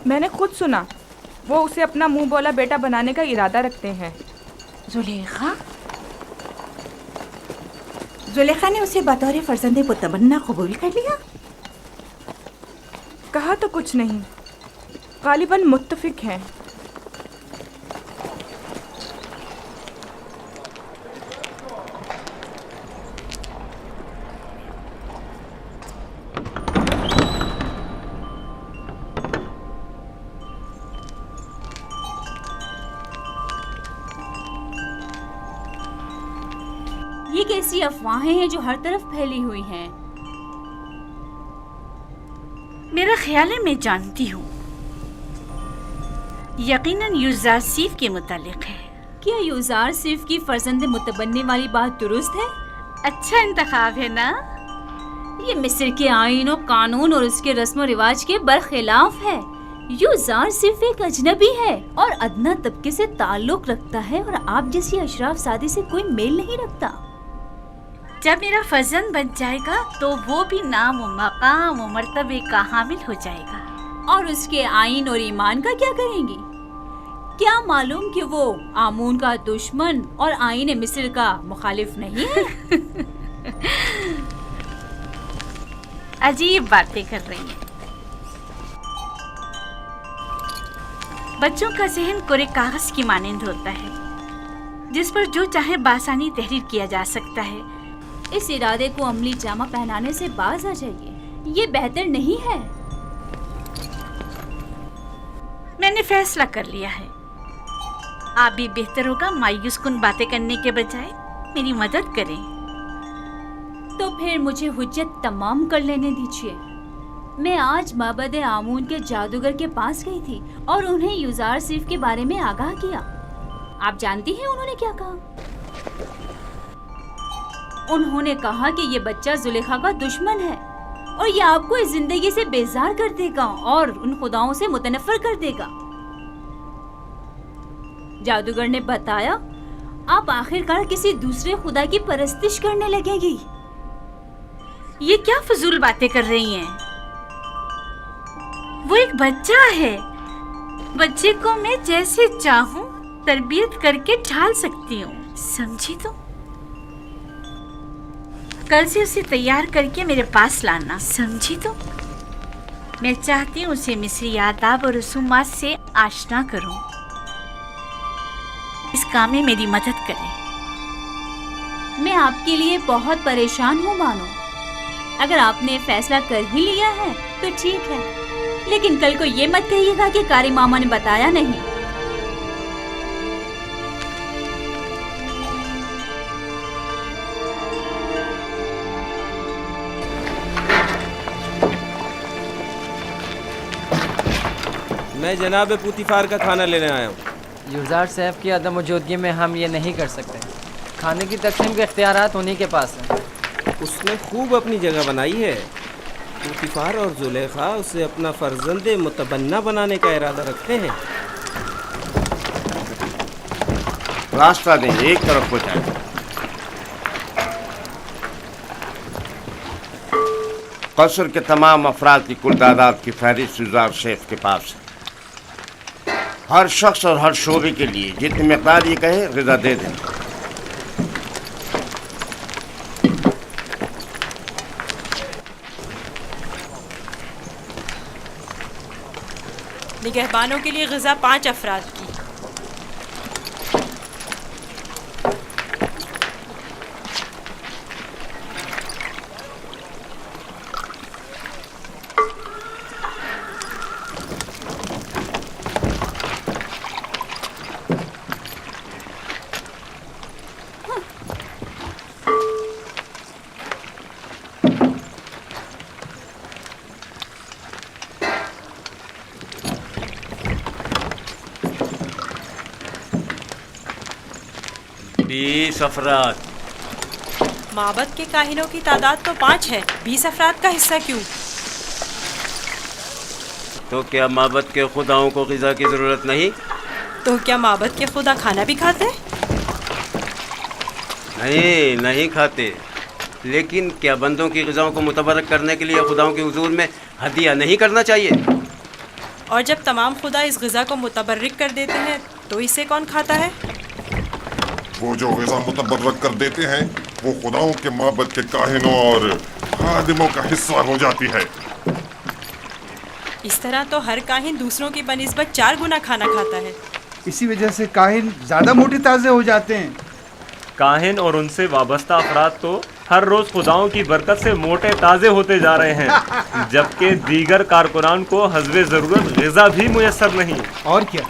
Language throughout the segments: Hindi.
मैंने खुद सुना, वो उसे अपना मुंह बोला बेटा बनाने का इरादा रखते हैं। जुलेखा जुलेखा ने उसे बतौर फर्जंदे मुतमन्ना कबूल कर लिया। कहा तो कुछ नहीं, गालिबन मुत्तफिक हैं। ये कैसी अफवाहें हैं जो हर तरफ फैली हुई हैं? मेरा ख्याल है मैं जानती हूँ। यकीनन यूज़ार सीफ के मुतालिक है। क्या यूज़ार सिर्फ की फर्जंद मुतबन्नी वाली बात दुरुस्त है? अच्छा इंतखाब है ना? ये मिस्र के आईन और कानून और उसके रस्म रिवाज के बरखिलाफ है। यूज़ार सिर्फ एक अजनबी है और अदना तबके से ताल्लुक रखता है और आप जैसी अशराफ सादी से कोई मेल नहीं रखता। जब मेरा फर्जंद बन जाएगा तो वो भी नाम व मकाम व मर्तबे का हामिल हो जाएगा। और उसके आईन और ईमान का क्या करेंगी? क्या मालूम कि वो आमून का दुश्मन और आईन मिस्र का मुखालिफ नहीं है? अजीब बातें कर रही हैं। बच्चों का जहन कोरे कागज की मानंद होता है जिस पर जो चाहे बासानी तहरीर किया जा सकता है। इस इरादे को अमली जामा पहनाने से बाज आ जाइए, ये बेहतर नहीं है। मैंने फैसला कर लिया है। आप भी बेहतर होगा मायूस कुन बातें करने के बजाय मेरी मदद करें। तो फिर मुझे हुज्जत तमाम कर लेने दीजिए। मैं आज माबद आमून के जादूगर के पास गई थी और उन्हें यूज़ार सिर्फ के बारे में आगाह किया। आप जानती हैं उन्होंने क्या कहा? उन्होंने कहा कि ये बच्चा जुलेखा का दुश्मन है और ये आपको इस जिंदगी से बेजार कर देगा और उन खुदाओं से मुतनफर कर देगा। जादूगर ने बताया, आप आखिरकार किसी दूसरे खुदा की परस्तिश करने लगेगी। ये क्या फजूल बातें कर रही हैं? वो एक बच्चा है। बच्चे को मैं जैसे चाहूं तरबियत करके ढाल सकती हूँ, समझी? तो कल से उसे तैयार करके मेरे पास लाना, समझी? तो मैं चाहती हूँ उसे मिस्री आदाब और रसूमात से आशना करूँ। इस काम में मेरी मदद करें। मैं आपके लिए बहुत परेशान हूँ बानो। अगर आपने फैसला कर ही लिया है तो ठीक है, लेकिन कल को ये मत कहिएगा कि कारी मामा ने बताया नहीं। मैं जनाब पुतिफार का खाना लेने आया हूँ। यूज़ार साहब की अदम मौजूदगी में हम ये नहीं कर सकते। खाने की तकसीम के इख्तियारात उन्हीं के पास हैं। उसने खूब अपनी जगह बनाई है। पुतिफार और जुलेखा उसे अपना फर्जंद मुतबन्ना बनाने का इरादा रखते हैं। रास्ता दें, एक तरफ हो जाए। कसर के तमाम अफराद की कुल तादाद की फहरिस्त यूज़ार शेफ के पास है। हर शख्स और हर शोबे के लिए जितनी मकदार ये कहे ग़िज़ा दे दें। निगहबानों के लिए ग़िज़ा 5 अफराद की। अफराद। माबद के काहिनों की तादाद तो 5 है, 20 अफराद का हिस्सा क्यों? तो क्या माबद के खुदाओं को ग़िज़ा की ज़रूरत नहीं? तो क्या माबद के खुदा खाना भी खाते? नहीं, नहीं खाते। लेकिन क्या बंदों की ग़िज़ाओं को मुतबरक करने के लिए खुदाओं के हुजूर में हदिया नहीं करना चाहिए? और जब तमाम खुदा इस ग़िज़ा को मुतबर्रिक कर देते हैं तो इसे कौन खाता है? वो जो ग़िज़ा मुतबर्रक कर देते हैं वो खुदाओं के माबद के काहिनों और खादिमों का हिस्सा हो जाती है। इस तरह तो हर काहिन दूसरों की बनिस्बत 4 गुना खाना खाता है। इसी वजह से काहिन ज्यादा मोटे ताज़े हो जाते हैं। काहिन और उनसे वाबस्ता अफराद तो हर रोज खुदाओं की बरकत से मोटे ताज़े होते जा रहे हैं, जबकि दीगर कारकुनान को हस्बे ज़रूरत ग़िज़ा भी मुयस्सर नहीं। और क्या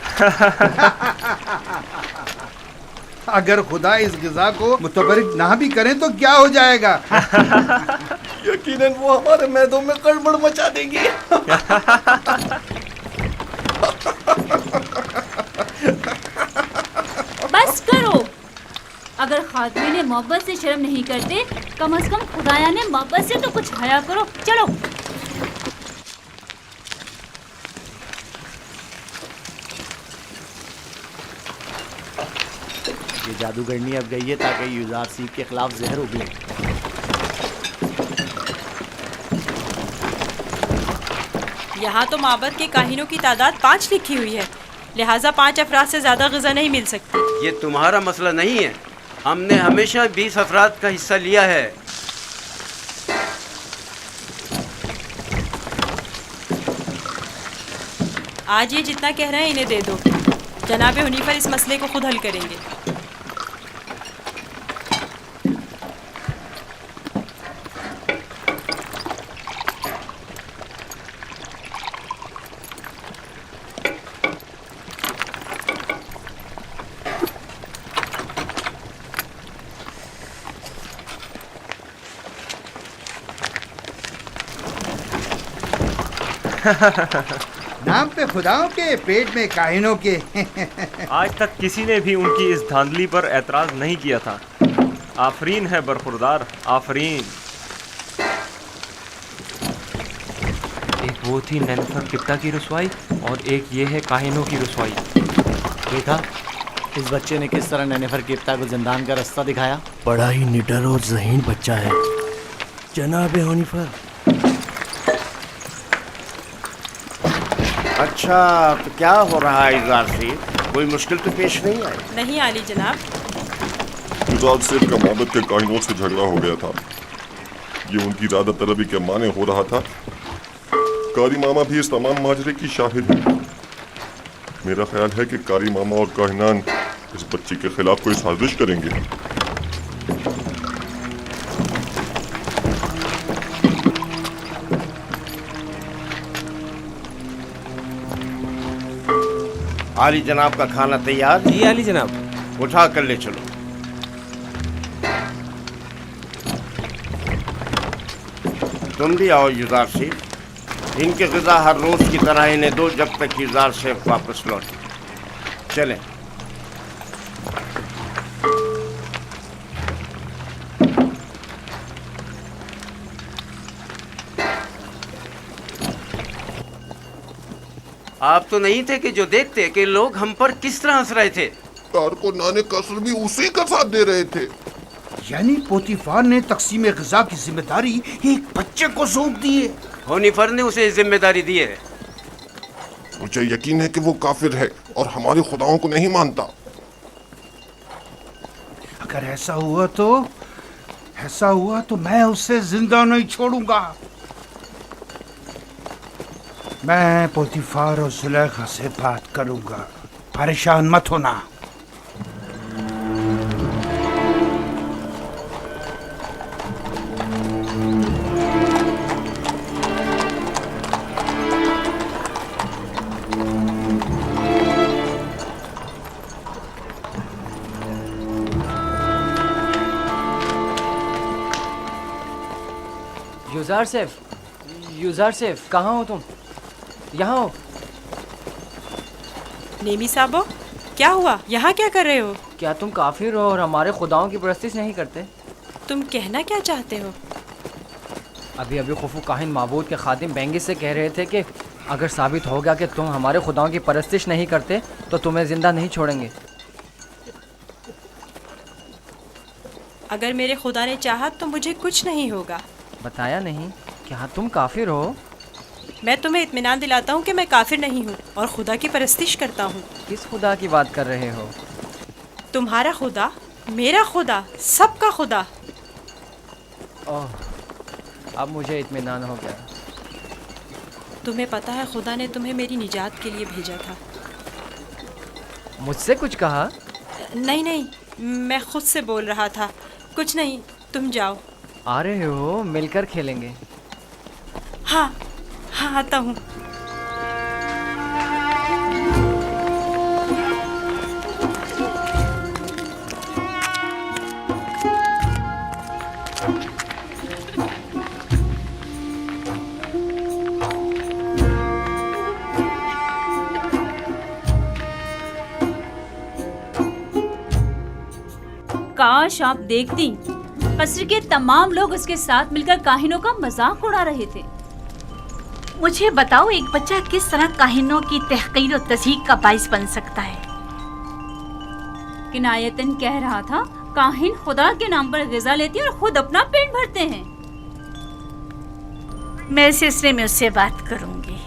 अगर खुदा इस ग़िज़ा को मुतबर्रिक ना भी करें तो क्या हो जाएगा? यकीनन वो हमारे मैदों में गड़बड़ मचा देंगी। बस करो। अगर खादमी ने मोहब्बत से शर्म नहीं करते, कम से कम खुदाया ने मोहब्बत से तो कुछ हया करो। चलो। ये जादूगरनी अब गई है ताकि यूज़ार सीप के खिलाफ जहर उगले। यहाँ तो माबद के काहिनों की तादाद 5 लिखी हुई है, लिहाजा 5 अफराद से ज़्यादा ग़िज़ा नहीं मिल सकती। ये तुम्हारा मसला नहीं है। हमने हमेशा 20 अफराद का हिस्सा लिया है। आज ये जितना कह रहे हैं इन्हें दे दो। जनाब हुनीफर इस मसले को खुद हल करेंगे। नाम पे खुदाओं के, पेट में काहिनों के। आज तक किसी ने भी उनकी इस धांधली पर एतराज़ नहीं किया था। आफरीन है बरखुरदार, आफरीन। एक वो थी नेनफर किप्ता की रसवाई और एक ये है काहिनों की रसवाई। देखा इस बच्चे ने किस तरह नेनेफर किप्ता को जिंदान का रास्ता दिखाया। बड़ा ही निडर और ज़हीन बच्चा है जनाब हुनीफर। अच्छा तो क्या हो रहा है यूज़ार सीफ? कोई मुश्किल तो पेश नहीं आई? नहीं आली जनाब। यूज़ार सीफ का माबद के काहिनों से झगड़ा हो गया था। ये उनकी ज़्यादा तलबी के माने हो रहा था। कारी मामा भी इस तमाम माजरे की शाहिद है। मेरा ख्याल है कि कारी मामा और काहिनान इस बच्ची के खिलाफ कोई साजिश करेंगे। आली जनाब का खाना तैयार? जी आली जनाब। उठा कर ले चलो। तुम भी आओ यूज़ार सीफ। इनके ग़िज़ा हर रोज़ की तरह इन्हें दो जब तक यूज़ार सीफ वापस लौटे। चलें। आप तो नहीं थे कि जो देखते कि लोग हम पर किस तरह हंस रहे थे। कारकुनाने कसर भी उसी का साथ दे रहे थे। यानी पोतीफार ने तकसीम ग़िज़ा की जिम्मेदारी एक बच्चे को सौंप दी है। हुनीफर ने उसे जिम्मेदारी दी है। मुझे यकीन है कि वो काफिर है और हमारे खुदाओं को नहीं मानता। अगर ऐसा हुआ तो मैं उसे जिंदा नहीं छोड़ूंगा। मैं पोतीफार और जुलेखा से बात करूंगा, परेशान मत होना। यूज़ार सेफ कहाँ हो तुम? यहाँ हो। नेमी साहबो, क्या हुआ? यहाँ क्या कर रहे हो? क्या तुम काफिर हो और हमारे खुदाओं की परस्तिश नहीं करते? तुम कहना क्या चाहते हो? अभी खुफू काहिन माबूद के खादिम बेंगिस से कह रहे थे कि अगर साबित हो गया कि तुम हमारे खुदाओं की परस्तिश नहीं करते तो तुम्हें जिंदा नहीं छोड़ेंगे। अगर मेरे खुदा ने चाहा तो मुझे कुछ नहीं होगा। बताया नहीं? क्या तुम काफिर हो? मैं तुम्हें इत्मीनान दिलाता हूँ कि मैं काफिर नहीं हूँ और खुदा की परस्तिश करता हूँ। किस खुदा की बात कर रहे हो? तुम्हारा खुदा, मेरा खुदा, सबका खुदा। ओह, अब मुझे इत्मीनान हो गया। तुम्हें पता है खुदा ने तुम्हें मेरी निजात के लिए भेजा था। मुझसे कुछ कहा? नहीं नहीं, मैं खुद से बोल रहा था। कुछ नहीं, तुम जाओ। आ रहे हो? मिलकर खेलेंगे। हाँ हाँ, आता हूँ। काश आप देखती, कस्र के तमाम लोग उसके साथ मिलकर काहिनों का मजाक उड़ा रहे थे। मुझे बताओ, एक बच्चा किस तरह काहिनों की तहकीर और तज़हीक का बाइस बन सकता है? किनायतन कह रहा था, काहिन खुदा के नाम पर ग़िज़ा लेते और खुद अपना पेट भरते हैं। मैं इस सिलसिले में उससे बात करूंगी।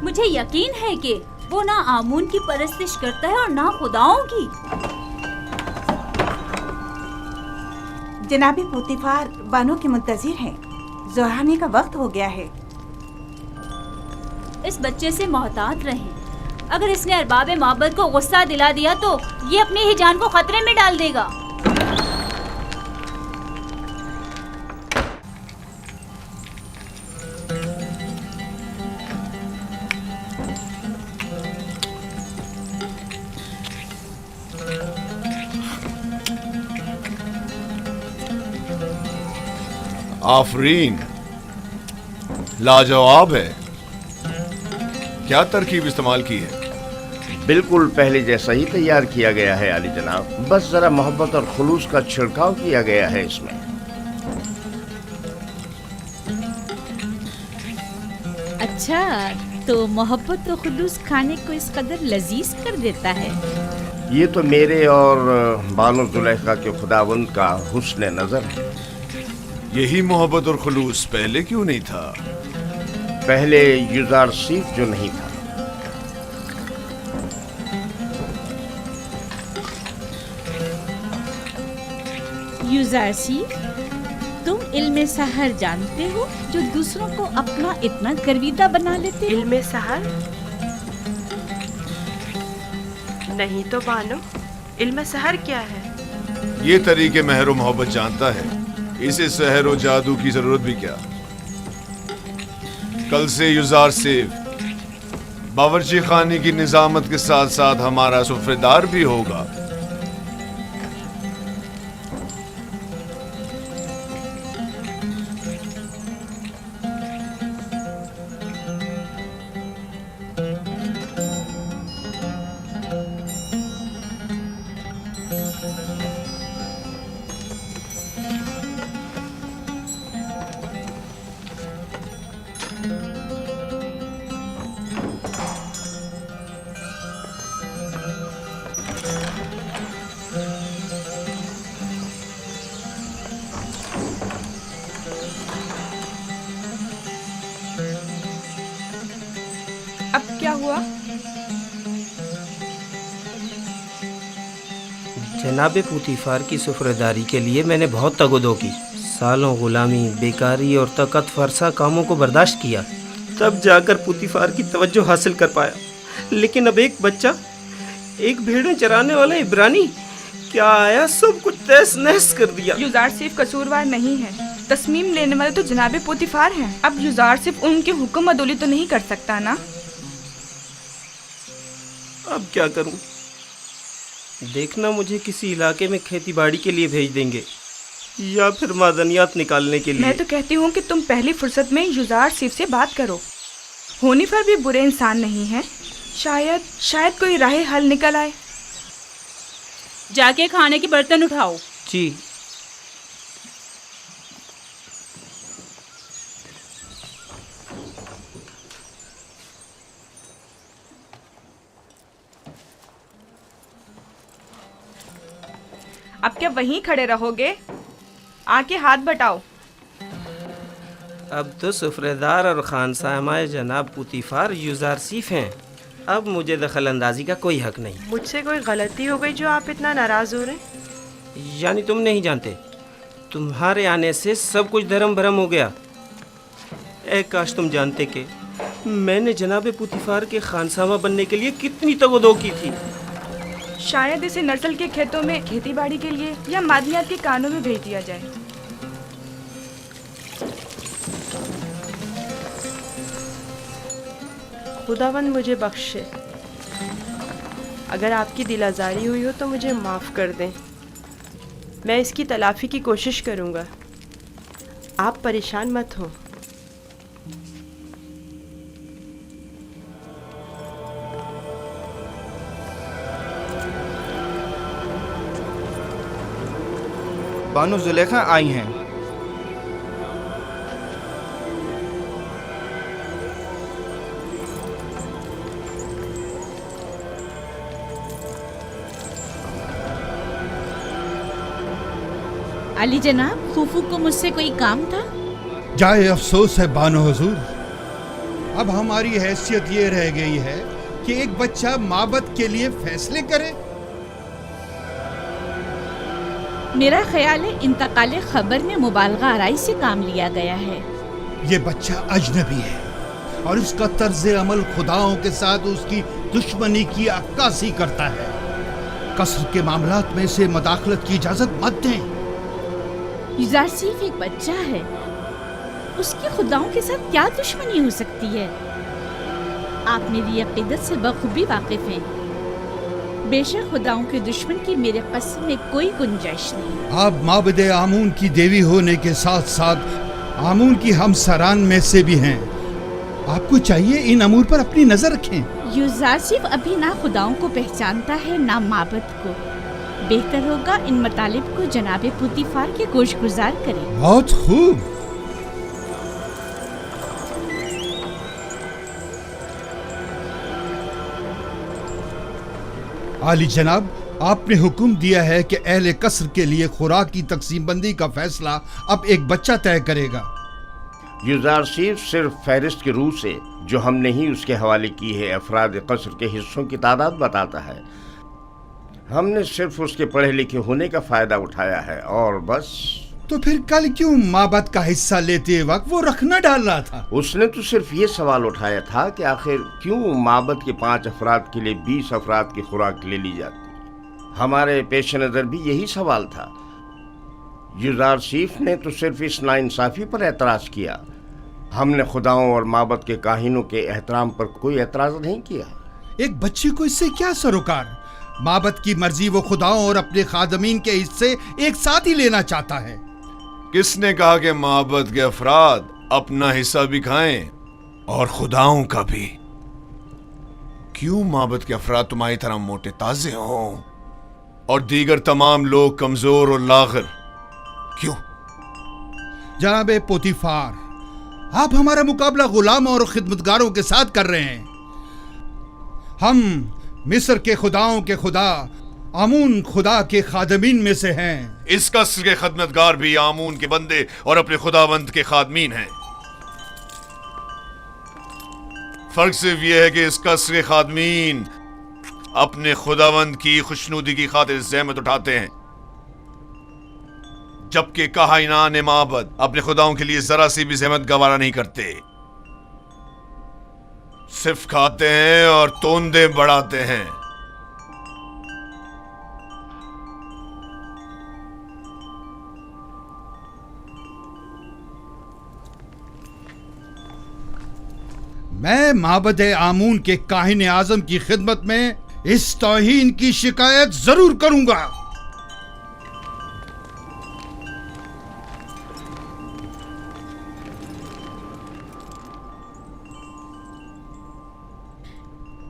मुझे यकीन है कि वो ना आमून की परस्तिश करता है और ना खुदाओं की। जनाबे पोतीफार बानो के मुंतजिर हैं। ज़ोहाने का वक्त हो गया है। इस बच्चे से मोहतात रहें। अगर इसने अरबाब माबद को गुस्सा दिला दिया तो ये अपनी ही जान को खतरे में डाल देगा। आफरीन, लाजवाब है। क्या तरकीब इस्तेमाल की है? बिल्कुल पहले जैसा ही तैयार किया गया है आली जनाब, बस जरा मोहब्बत और खुलूस का छिड़काव किया गया है इसमें। अच्छा, तो मोहब्बत और खुलूस खाने को इस कदर लजीज कर देता है। ये तो मेरे और बानो जुलेखा के खुदावंद का हुस्न नजर है। यही मोहब्बत और खुलूस पहले क्यों नहीं था? पहले युजार सीफ जो नहीं था। युजारसी, तुम इल्मे सहर जानते हो जो दूसरों को अपना इतना गर्विदा बना लेते हो? इल्मे सहर? नहीं तो बानो, इल्मे सहर क्या है? ये तरीके महर व मोहब्बत जानता है। इसे सहर व जादू की जरूरत भी क्या? कल से युजार सिर्फ बावर्ची खाने की निजामत के साथ साथ हमारा सुफ्रेदार भी होगा। अब क्या हुआ? जनाब पुतीफार की सुफरदारी के लिए मैंने बहुत तगदो की। सालों गुलामी, बेकारी और तकत फरसा कामों को बर्दाश्त किया, तब जाकर पुतीफार की तवज्जो हासिल कर पाया। लेकिन अब एक बच्चा, एक भेड़ें चराने वाला इब्रानी क्या आया, सब कुछ तहस नहस कर दिया। युजार सिर्फ कसूरवार नहीं है, तस्मीम लेने वाले तो जनाब पोतीफार हैं। अब युजार सिर्फ उनके हुक्म अदोली तो नहीं कर सकता ना। अब क्या करूं? देखना मुझे किसी इलाके में खेती बाड़ी के लिए भेज देंगे या फिर मादनियात निकालने के लिए। मैं तो कहती हूँ कि तुम पहली फुर्सत में युजार सिर्फ से बात करो। होनीफर भी बुरे इंसान नहीं है, शायद कोई राह हल निकल आए। जाके खाने के बर्तन उठाओ। जी। अब क्या वहीं खड़े रहोगे? आके हाथ बटाओ। अब तो सुफ्रेदार और खानसामाए जनाब पुतीफार यूजारसीफ हैं। अब मुझे दखल अंदाजी का कोई हक नहीं। मुझसे कोई गलती हो गई जो आप इतना नाराज हो रहे हैं? यानी तुम नहीं जानते, तुम्हारे आने से सब कुछ धर्म भरम हो गया। ए काश तुम जानते कि मैंने जनाब पुतीफार के खानसामा बनने के लिए कितनी तगदो की थी। शायद इसे नस्ल के खेतों में खेतीबाड़ी के लिए या मादनियात के कानों में भेज दिया जाए। खुदावंद मुझे बख्शे। अगर आपकी दिल आज़ारी हुई हो तो मुझे माफ़ कर दें। मैं इसकी तलाफ़ी की कोशिश करूँगा। आप परेशान मत हो। बानो जुलेखा आई हैं। अली जनाब, खूफू को मुझसे कोई काम था? जाए अफसोस है बानो हुजूर, अब हमारी हैसियत ये रह गई है कि एक बच्चा माबद के लिए फैसले करे। मेरा ख्याल है इंतकाले खबर में मुबालगा आराई से काम लिया गया है। ये बच्चा अजनबी है और उसका तर्ज अमल खुदाओं के साथ उसकी दुश्मनी की अक्कासी करता है। कसर के मामलात में से मदाखलत की इजाजत मत दें। यूजारसीफ एक बच्चा है, उसकी खुदाओं के साथ क्या दुश्मनी हो सकती है? आप मेरी अकीदत से बखूबी वाकिफ हैं। बेशक खुदाओं के दुश्मन की मेरे कसम में कोई गुंजाइश नहीं। आप माबद आमून की देवी होने के साथ साथ आमून की हमसरान में से भी हैं। आपको चाहिए इन अमूर पर अपनी नजर रखें। यूजारसीफ अभी ना खुदाओं को पहचानता है ना माबद को। बेहतर होगा इन मतालिब को जनाबे पुतीफार के गोशगुजार करें। बहुत खूब। आली जनाब, आपने हुक्म दिया है कि अहले कसर के लिए खुराक की तकसीम बंदी का फैसला अब एक बच्चा तय करेगा। यूजारसीफ सिर्फ फहरिस्त की रूह से जो हमने ही उसके हवाले की है अफराद कसर के हिस्सों की तादाद बताता है। हमने सिर्फ उसके पढ़े लिखे होने का फायदा उठाया है और बस। तो फिर कल क्यों माबद का हिस्सा लेते वक्त वो रखना डाल रहा था? उसने तो सिर्फ ये सवाल उठाया था कि आखिर क्यों माबद के 5 अफराद के लिए 20 अफराद की खुराक ले ली जाती। हमारे पेश नज़र भी यही सवाल था। यूजारसीफ ने तो सिर्फ इस नाइंसाफ़ी पर एतराज़ किया। हमने खुदाओं और माबद के काहिनों के एहतराम पर कोई एतराज़ नहीं किया। एक बच्चे को इससे क्या सरोकार? माबद की मर्जी वो खुदाओं और अपने खादमीन के हिस्से एक साथ ही लेना चाहता है। किसने कहा कि माबद के अफराद अपना हिस्सा भी खाएं और खुदाओं का भी? क्यों माबद के अफराद तुम्हारी तरह मोटे ताजे हों और दीगर तमाम लोग कमजोर और लागर? क्यों? जनाबे पोतीफार, आप हमारा मुकाबला गुलामों और खिदमतगारों के साथ कर रहे हैं। हम मिस्र के खुदाओं के खुदा आमून खुदा के खादमीन में से हैं। इस कसर के खदमतगार भी आमून के बंदे और अपने खुदावंद के खादमीन हैं। फर्क सिर्फ यह है कि इस कसर के खादमीन अपने खुदावंद की खुशनुदी की खातिर ज़हमत उठाते हैं, जबकि काहिनान माबद अपने खुदाओं के लिए जरा सी भी ज़हमत गवारा नहीं करते। सिर्फ खाते हैं और तोंदे बढ़ाते हैं। मैं माबद आमून के काहिन आजम की खिदमत में इस तौहीन की शिकायत जरूर करूंगा।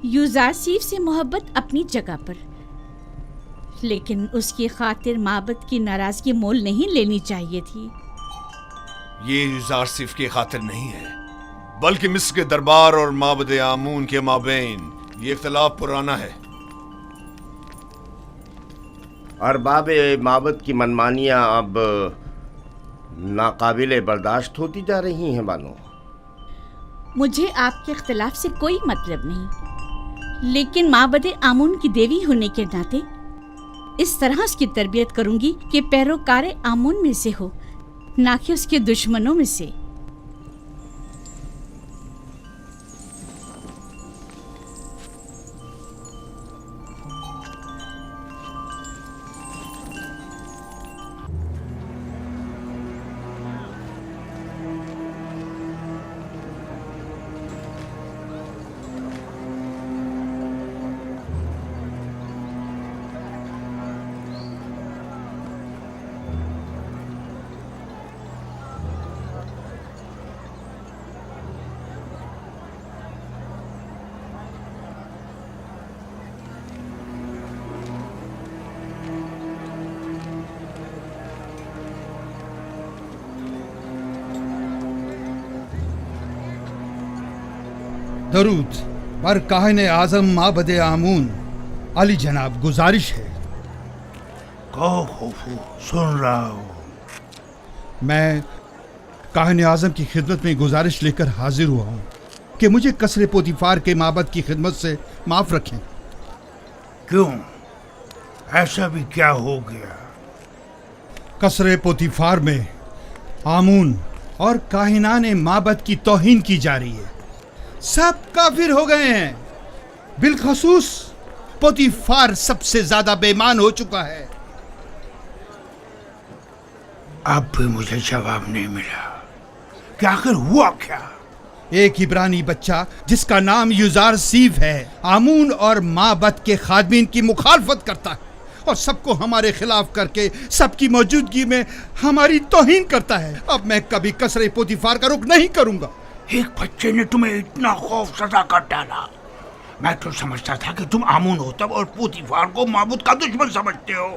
यूजारसीफ से मोहब्बत अपनी जगह पर, लेकिन उसकी खातिर माबद की नाराजगी मोल नहीं लेनी चाहिए थी। ये यूजारसीफ की खातिर नहीं है, बल्कि मिस्र के दरबार और माबद आमून के माबैन ये इख्तिलाफ पुराना है। अरबाब माबद की मनमानियां अब नाकाबिले बर्दाश्त होती जा रही हैं बानो। मुझे आपके इख्तिलाफ से कोई मतलब नहीं, लेकिन माबद आमून की देवी होने के नाते इस तरह उसकी तरबियत करूंगी कि पैरोकार आमून में से हो, ना कि उसके दुश्मनों में से। दरूद पर काहिन आजम माबद आमून। अली जनाब, गुजारिश है। कहो खुफू, सुन रहा हूँ। मैं काहिन आजम की खिदमत में गुजारिश लेकर हाजिर हुआ हूँ कि मुझे कसरे पोतीफार के माबद की खिदमत से माफ रखें। क्यों? ऐसा भी क्या हो गया? कसरे पोतीफार में आमून और काहिनाने माबद की तौहीन की जा रही है। सब काफिर हो गए हैं। बिलखसूस पोतीफार सबसे ज्यादा बेईमान हो चुका है। अब भी मुझे जवाब नहीं मिला कि आखिर हुआ क्या? एक इब्रानी बच्चा जिसका नाम युजारसीफ है आमून और माबद के खादमीन की मुखालफत करता है और सबको हमारे खिलाफ करके सबकी मौजूदगी में हमारी तौहीन करता है। अब मैं कभी कसरे पोतीफार का रुख नहीं करूंगा। एक बच्चे ने तुम्हें इतना खौफ सजा कर डाला। मैं तो समझता था कि तुम आमून हो तब और पोतीफार को माबूद का दुश्मन समझते हो।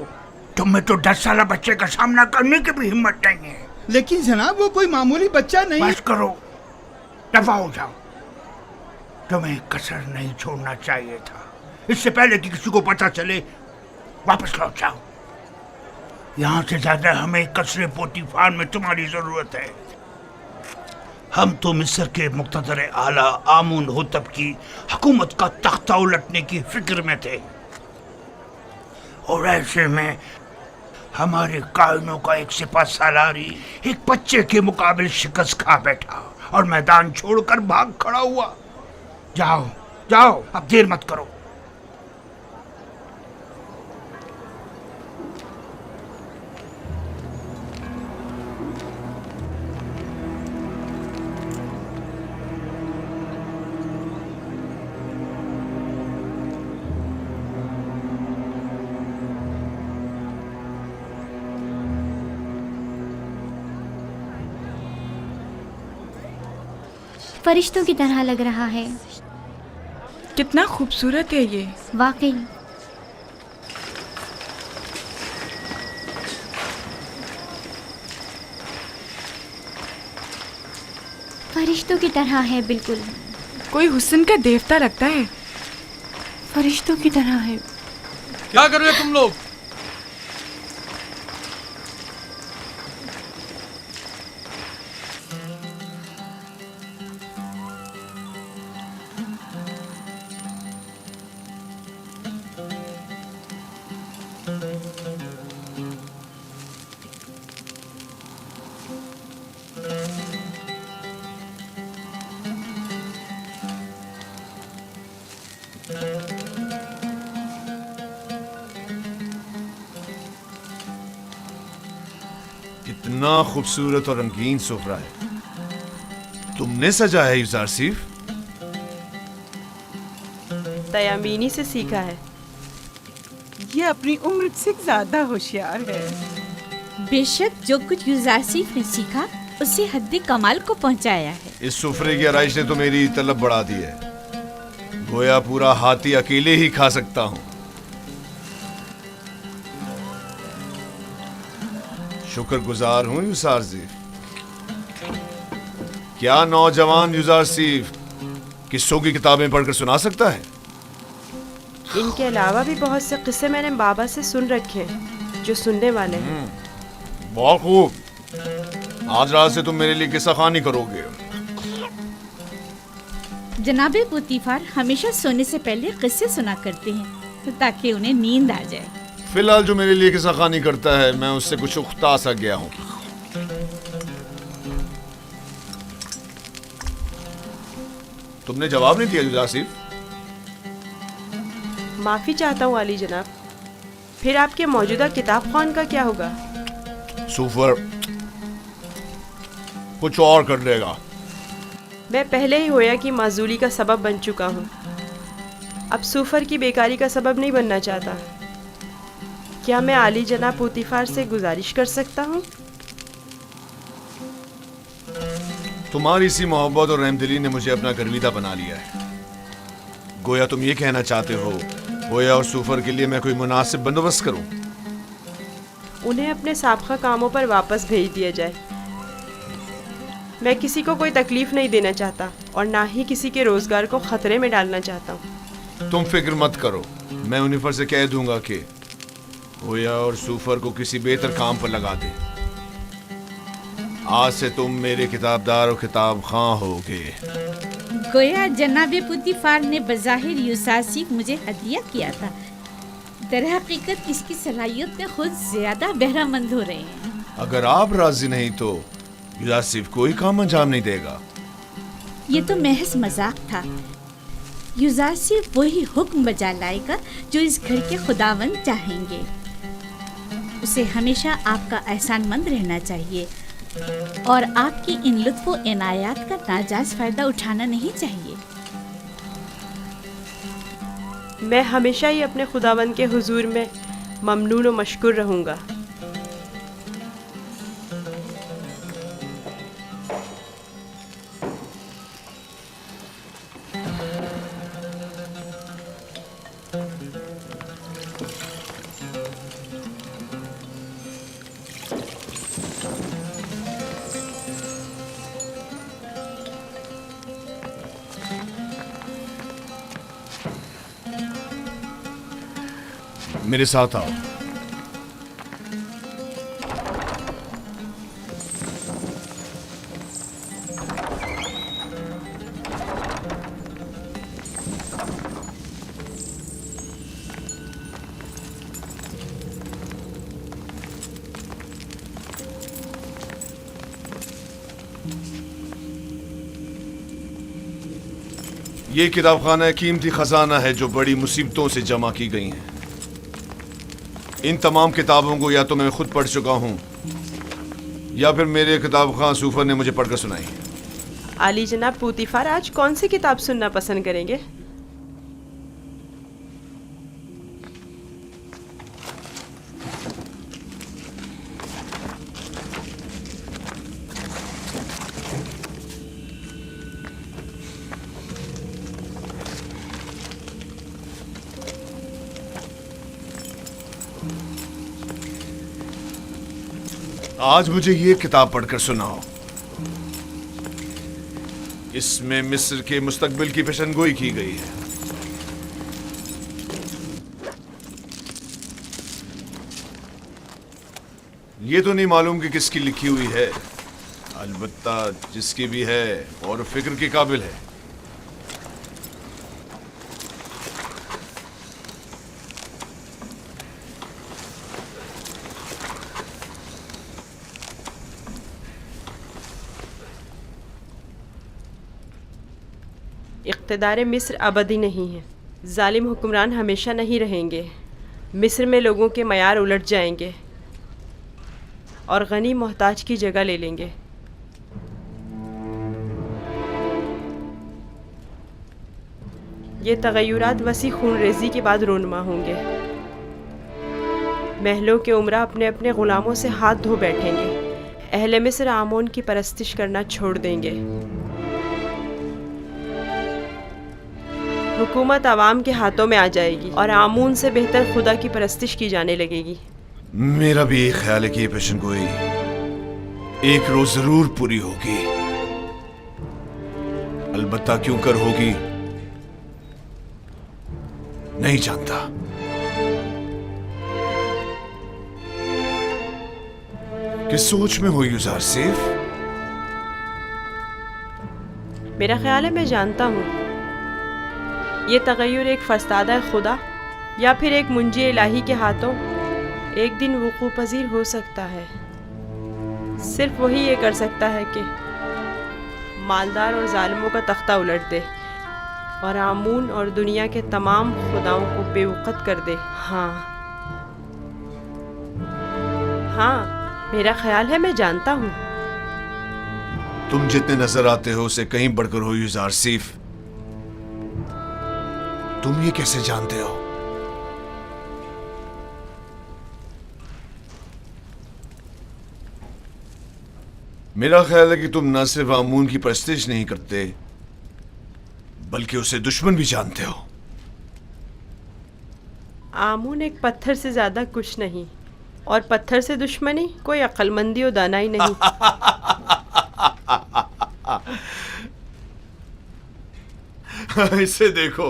तुम में तो 10 साल बच्चे का सामना करने की भी हिम्मत नहीं है। लेकिन जनाब, वो कोई मामूली बच्चा नहीं। बस करो, दफा हो जाओ। तुम्हें कसर नहीं छोड़ना चाहिए था। इससे पहले कि किसी को पता चले वापस लौट जाओ। यहाँ से ज्यादा हमें कसरे पोतीफार में तुम्हारी जरूरत है। हम तो मिस्र के मुक़्तदर आला आमून होतब की हुकूमत का तख्ता उलटने की फिक्र में थे और ऐसे में हमारे कायनों का एक सिपा सालारी एक बच्चे के मुकाबले शिकस्त खा बैठा और मैदान छोड़कर भाग खड़ा हुआ। जाओ जाओ, अब देर मत करो। फरिश्तों की तरह लग रहा है। कितना खूबसूरत है ये। वाकई। फरिश्तों की तरह है बिल्कुल। कोई हुस्न का देवता लगता है। फरिश्तों की तरह है। क्या कर रहे हो तुम लोग? कितना खूबसूरत और रंगीन सुफ्रा है। तुमने सजा है युजारसीफ? तयामीनी से सीखा है। ये अपनी उम्र से ज्यादा होशियार है। बेशक जो कुछ युजारसीफ ने सीखा उसे हद्द कमाल को पहुंचाया है। इस सुफरे की आराइश ने तो मेरी तलब बढ़ा दी है। गोया पूरा हाथी अकेले ही खा सकता हूँ। शुक्रगुजार हूँ युजारसीफ। क्या नौजवान युजारसीफ किस्सों की किताबें पढ़कर सुना सकता है? इनके अलावा भी बहुत से किस्से मैंने बाबा से सुन रखे हैं जो सुनने वाले हैं। बहुत खूब। आज रात से तुम मेरे लिए किस्सा खानी करोगे। जनाबे पुतीफार हमेशा सोने से पहले किस्से सुना करते हैं ताकि उन्हें नींद आ जाए। फिलहाल जो मेरे लिए किस्सा खानी करता है मैं उससे कुछ उख्ता सा गया हूँ। तुमने जवाब नहीं दिया जुज़ार आसिफ। माफ़ी चाहता हूँ आली जनाब। फिर आपके मौजूदा किताब खान का क्या होगा? सूफर कुछ और कर लेगा। मैं पहले ही होया की माजूली का सबब बन चुका हूँ। अब सूफर की बेकारी का सबब नहीं बनना चाहता। क्या मैं आली जनाब पुतीफार से गुजारिश कर सकता हूँ? तुम्हारी सी मोहब्बत और रहमदिली ने मुझे अपना गर्विदा बना लिया है। गोया तुम ये कहना चाहते हो गोया और सूफर के लिए मैं कोई मुनासिब बंदोबस्त करूं? उन्हें अपने साबका कामों पर वापस भेज दिया जाए। मैं किसी को कोई तकलीफ नहीं देना चाहता और ना ही किसी के रोजगार को खतरे में डालना चाहता हूँ। तुम फिक्र मत करो, मैं उन्हीं से कह दूंगा कि गोया और सूफर को किसी बेहतर काम पर लगा दे। आज से तुम मेरे किताबदार और किताब खां होगे। गोया जनाबे पुतीफार ने बज़ाहिर यूसासिफ मुझे हदिया किया था, दरहकीकत इसकी सलाहियत में खुद ज्यादा बहरामंद हो रहे हैं। अगर आप राजी नहीं तो यूसासिफ कोई काम अंजाम नहीं देगा। ये तो महज मजाक था। यूसासिफ वही हुक्म बजा लाएगा जो इस घर के खुदावंद चाहेंगे। उसे हमेशा आपका एहसानमंद रहना चाहिए और आपकी इन लुत्फ़ व इनायात का नाजायज़ फ़ायदा उठाना नहीं चाहिए। मैं हमेशा ही अपने खुदावंद के हुजूर में ममनून व मशकूर रहूँगा। मेरे साथ आओ। ये किताबखाना कीमती खजाना है जो बड़ी मुसीबतों से जमा की गई है। इन तमाम किताबों को या तो मैं खुद पढ़ चुका हूँ या फिर मेरे किताब खां सूफर ने मुझे पढ़कर सुनाई। आली जनाब पुतीफार आज कौन सी किताब सुनना पसंद करेंगे? आज मुझे ये किताब पढ़कर सुनाओ। इसमें मिस्र के मुस्तकबिल की पेशनगोई की गई है। ये तो नहीं मालूम कि किसकी लिखी हुई है, अलबत्ता जिसकी भी है और फिक्र के काबिल है। इक़्तिदार मिस्र अबदी नहीं है। जालिम हुक्मरान हमेशा नहीं रहेंगे। मिस्र में लोगों के मयार उलट जाएंगे और गनी मोहताज की जगह ले लेंगे। ये तगय्युरात वसी खून रेजी के बाद रोनमा होंगे। महलों के उमरा अपने अपने ग़ुलामों से हाथ धो बैठेंगे। अहले मिस्र आमोन की परस्तिश करना छोड़ देंगे। हुकूमत आवाम के हाथों में आ जाएगी और आमून से बेहतर खुदा की परस्तिश की जाने लगेगी। मेरा भी एक ख्याल है कि ये पेशनगोई एक रोज जरूर पूरी होगी। अलबत्ता क्यों कर होगी नहीं जानता। किस सोच में हो यूज़ार सिफ? मेरा ख्याल है मैं जानता हूँ ये तगय्युर एक फरस्तादा खुदा या फिर एक मुंजी इलाही के हाथों एक दिन वुकू पजीर हो सकता है। सिर्फ वही ये कर सकता है कि मालदार और जालिमों का तख्ता उलट दे और आमून और दुनिया के तमाम खुदाओं को बेवकत कर दे। हाँ, मेरा ख्याल है मैं जानता हूँ। तुम जितने नजर आते हो उसे कहीं बढ़कर हो यूजारसीफ। तुम ये कैसे जानते हो? मेरा ख्याल है कि तुम न सिर्फ आमून की परस्तिश नहीं करते बल्कि उसे दुश्मन भी जानते हो। आमून एक पत्थर से ज्यादा कुछ नहीं, और पत्थर से दुश्मनी कोई अक्लमंदी और दानाई नहीं। इसे देखो,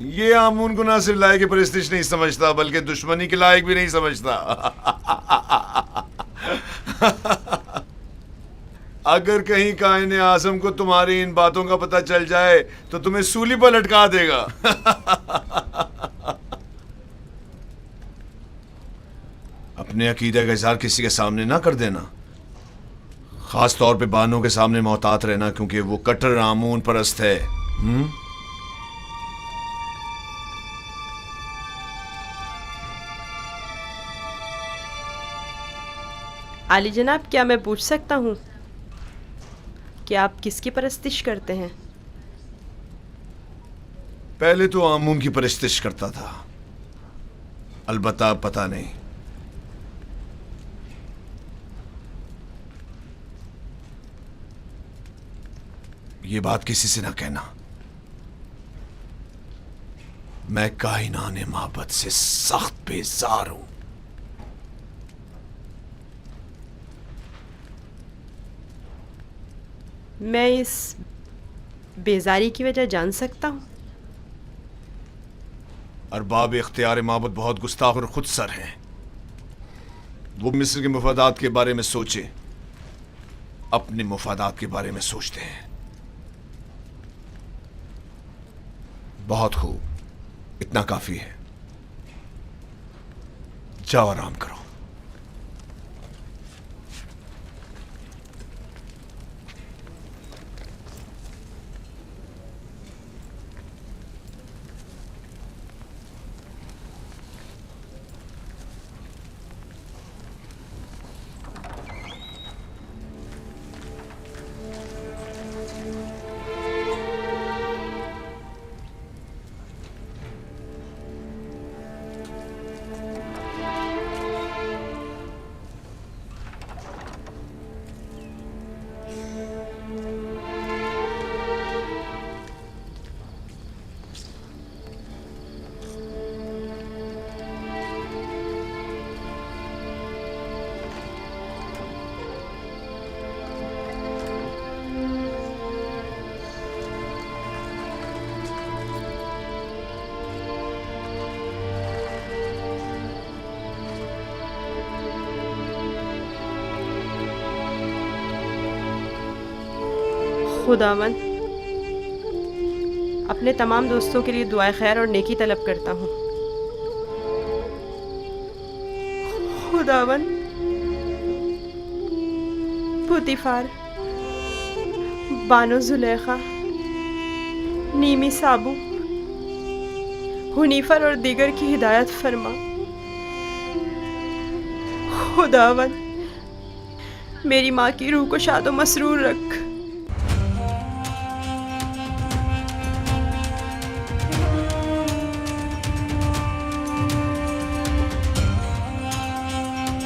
ये आमून को ना सिर्फ लायक परस्तिश नहीं समझता बल्कि दुश्मनी के लायक भी नहीं समझता। अगर कहीं कायने आज़म को तुम्हारी इन बातों का पता चल जाए तो तुम्हें सूली पर लटका देगा। अपने अकीदे का इज़हार किसी के सामने ना कर देना, खास तौर पे बानों के सामने मोहतात रहना, क्योंकि वो कट्टर आमून परस्त है। आली जनाब, क्या मैं पूछ सकता हूँ कि आप किसकी परस्तिश करते हैं? पहले तो आमून की परस्तिश करता था, अलबत्ता पता नहीं। ये बात किसी से ना कहना। मैं कायनाने माबद से सख्त बेजार हूं। मैं इस बेजारी की वजह जान सकता हूँ? अरबाब इख्तियार माबद बहुत गुस्ताख और खुदसर हैं। वो मिस्र के मुफादात के बारे में सोचे, अपने मुफादात के बारे में सोचते हैं। बहुत खूब, इतना काफी है। जाओ आराम करो। खुदावन, अपने तमाम दोस्तों के लिए दुआए खैर और नेकी तलब करता हूँ। खुदावन, पुतीफार, बानो जुलेखा, नीमी साबू, हुनीफर और दीगर की हिदायत फरमा। खुदावन, मेरी माँ की रूह को शादो मसरूर रख।